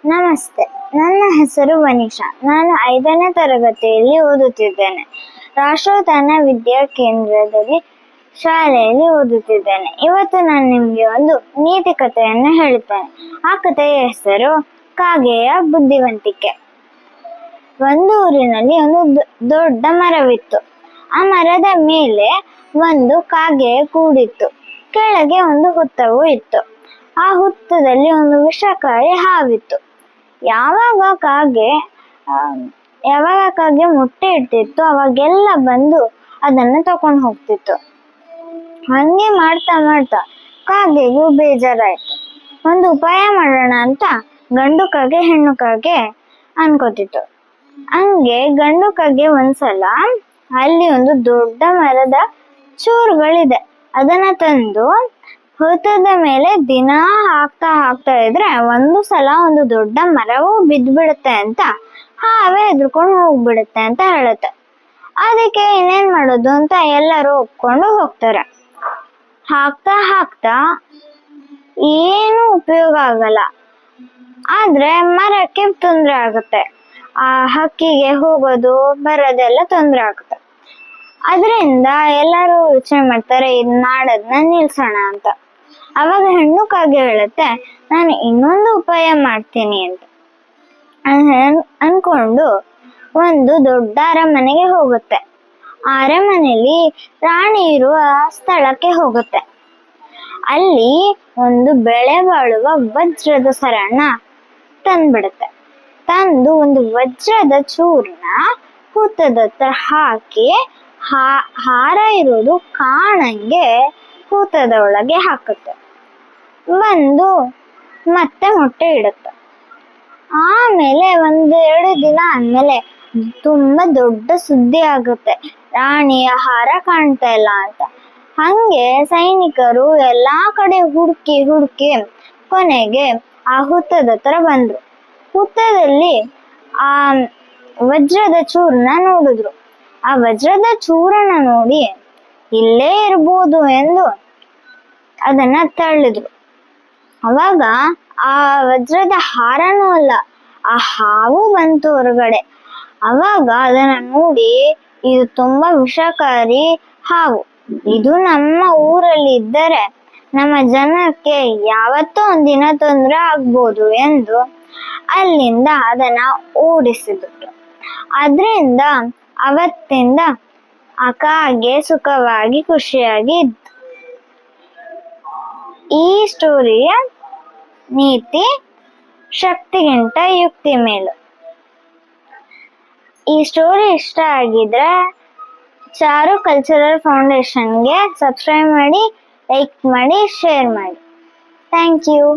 ನಮಸ್ತೆ, ನನ್ನ ಹೆಸರು ವನಿಷಾ. ನಾನು 5ನೇ ತರಗತಿಯಲ್ಲಿ ಓದುತ್ತಿದ್ದೇನೆ. ರಾಷ್ಟ್ರೋತ್ಥಾನ ವಿದ್ಯಾ ಕೇಂದ್ರದಲ್ಲಿ ಶಾಲೆಯಲ್ಲಿ ಓದುತ್ತಿದ್ದೇನೆ. ಇವತ್ತು ನಾನು ನಿಮಗೆ ಒಂದು ನೀತಿ ಕಥೆಯನ್ನು ಹೇಳುತ್ತೇನೆ. ಆ ಕಥೆಯ ಹೆಸರು ಕಾಗೆಯ ಬುದ್ಧಿವಂತಿಕೆ. ಒಂದು ಊರಿನಲ್ಲಿ ಒಂದು ದೊಡ್ಡ ಮರವಿತ್ತು. ಆ ಮರದ ಮೇಲೆ ಒಂದು ಕಾಗೆಯ ಕೂಡಿತ್ತು. ಕೆಳಗೆ ಒಂದು ಹುತ್ತವೂ ಇತ್ತು. ಆ ಹುತ್ತದಲ್ಲಿ ಒಂದು ವಿಷಕಾರಿ ಹಾವಿತ್ತು. ಯಾವಾಗ ಕಾಗೆ ಮೊಟ್ಟೆ ಇಡ್ತಿತ್ತು, ಅವಾಗೆಲ್ಲ ಬಂದು ಅದನ್ನು ತಕೊಂಡು ಹೋಗ್ತಿತ್ತು. ಹಂಗೆ ಮಾಡ್ತಾ ಮಾಡ್ತಾ ಕಾಗೆಗೂ ಬೇಜಾರಾಯ್ತು. ಒಂದು ಉಪಾಯ ಮಾಡೋಣ ಅಂತ ಗಂಡು ಕಾಗೆ ಹೆಣ್ಣು ಕಾಗೆ ಅನ್ಕೋತಿತ್ತು. ಹಂಗೆ ಗಂಡು ಕಾಗೆ ಒಂದ್ಸಲ ಅಲ್ಲಿ ಒಂದು ದೊಡ್ಡ ಮರದ ಚೂರುಗಳಿದೆ, ಅದನ್ನ ತಂದು ಹುತ್ತದ ಮೇಲೆ ದಿನ ಹಾಕ್ತಾ ಇದ್ರೆ ಒಂದು ಸಲ ಒಂದು ದೊಡ್ಡ ಮರವು ಬಿದ್ದ್ಬಿಡುತ್ತೆ ಅಂತ ಹಾವೇ ಎದ್ರುಕೊಂಡು ಹೋಗ್ಬಿಡುತ್ತೆ ಅಂತ ಹೇಳುತ್ತೆ. ಅದಕ್ಕೆ ಇನ್ನೇನ್ ಮಾಡೋದು ಅಂತ ಎಲ್ಲರೂ ಒಪ್ಕೊಂಡು ಹೋಗ್ತಾರೆ. ಹಾಕ್ತಾ ಏನು ಉಪಯೋಗ ಆಗಲ್ಲ, ಆದ್ರೆ ಮರಕ್ಕೆ ತೊಂದ್ರೆ ಆಗುತ್ತೆ. ಆ ಹಕ್ಕಿಗೆ ಹೋಗೋದು ಬರೋದೆಲ್ಲ ತೊಂದ್ರೆ ಆಗುತ್ತೆ. ಅದರಿಂದ ಎಲ್ಲರೂ ಯೋಚನೆ ಮಾಡ್ತಾರೆ, ಇದ್ ಮಾಡೋದನ್ನ ನಿಲ್ಸೋಣ ಅಂತ. ಅವಾಗ ಹೆಣ್ಣು ಕಾಗೆ ಹೇಳುತ್ತೆ, ನಾನು ಇನ್ನೊಂದು ಉಪಾಯ ಮಾಡ್ತೀನಿ ಅಂತ ಅನ್ಕೊಂಡು ಒಂದು ದೊಡ್ಡ ಅರಮನೆಗೆ ಹೋಗುತ್ತೆ. ಆ ಅರಮನೆಯಲ್ಲಿ ರಾಣಿ ಇರುವ ಸ್ಥಳಕ್ಕೆ ಹೋಗುತ್ತೆ. ಅಲ್ಲಿ ಒಂದು ಬೆಲೆ ಬಾಳುವ ವಜ್ರದ ಸರನ ತಂದ್ಬಿಡುತ್ತೆ. ತಂದು ಒಂದು ವಜ್ರದ ಚೂರ್ನ ಹುತ್ತದ ಹತ್ರ ಹಾಕಿ ಹಾರ ಇರೋದು ಕಾಣಂಗೆ ಹುತ್ತದ ಒಳಗೆ ಹಾಕುತ್ತೆ. ಬಂದು ಮತ್ತೆ ಮೊಟ್ಟೆ ಇಡುತ್ತೆ. ಆಮೇಲೆ 1-2 ದಿನ ಆದ್ಮೇಲೆ ತುಂಬಾ ದೊಡ್ಡ ಸುದ್ದಿ ಆಗುತ್ತೆ, ರಾಣಿಯ ಹಾರ ಕಾಣ್ತಾ ಇಲ್ಲ ಅಂತ. ಹಂಗೆ ಸೈನಿಕರು ಎಲ್ಲಾ ಕಡೆ ಹುಡುಕಿ ಕೊನೆಗೆ ಆ ಹುತ್ತದ ಹತ್ರ ಬಂದ್ರು. ಹುತ್ತದಲ್ಲಿ ಆ ವಜ್ರದ ಚೂರ್ನ ನೋಡಿದ್ರು. ಆ ವಜ್ರದ ಚೂರನ್ನ ನೋಡಿ ಇಲ್ಲೇ ಇರ್ಬೋದು ಎಂದು ಅದನ್ನ ತಳ್ಳಿದ್ರು. ಅವಾಗ ಆ ವಜ್ರದ ಹಾರನೂ ಅಲ್ಲ, ಆ ಹಾವು ಬಂತು ಹೊರಗಡೆ. ಅವಾಗ ಅದನ್ನ ನೋಡಿ, ಇದು ತುಂಬಾ ವಿಷಕಾರಿ ಹಾವು, ಇದು ನಮ್ಮ ಊರಲ್ಲಿ ಇದ್ದರೆ ನಮ್ಮ ಜನಕ್ಕೆ ಯಾವತ್ತೋ ಒಂದಿನ ತೊಂದ್ರೆ ಆಗ್ಬೋದು ಎಂದು ಅಲ್ಲಿಂದ ಅದನ್ನ ಓಡಿಸಿಬಿಟ್ರು. ಅದ್ರಿಂದ ಅವತ್ತಿಂದ ಆ ಕಾಗೆ ಸುಖವಾಗಿ ಖುಷಿಯಾಗಿ ಇತ್ತು. ಈ ಸ್ಟೋರಿಯ ನೀತಿ, ಶಕ್ತಿಗಿಂತ ಯುಕ್ತಿ ಮೇಲು. ಈ ಸ್ಟೋರಿ ಇಷ್ಟ ಆಗಿದ್ರೆ ಚಾರು ಕಲ್ಚರಲ್ ಫೌಂಡೇಶನ್ಗೆ ಸಬ್ಸ್ಕ್ರೈಬ್ ಮಾಡಿ, ಲೈಕ್ ಮಾಡಿ, ಶೇರ್ ಮಾಡಿ. Thank you.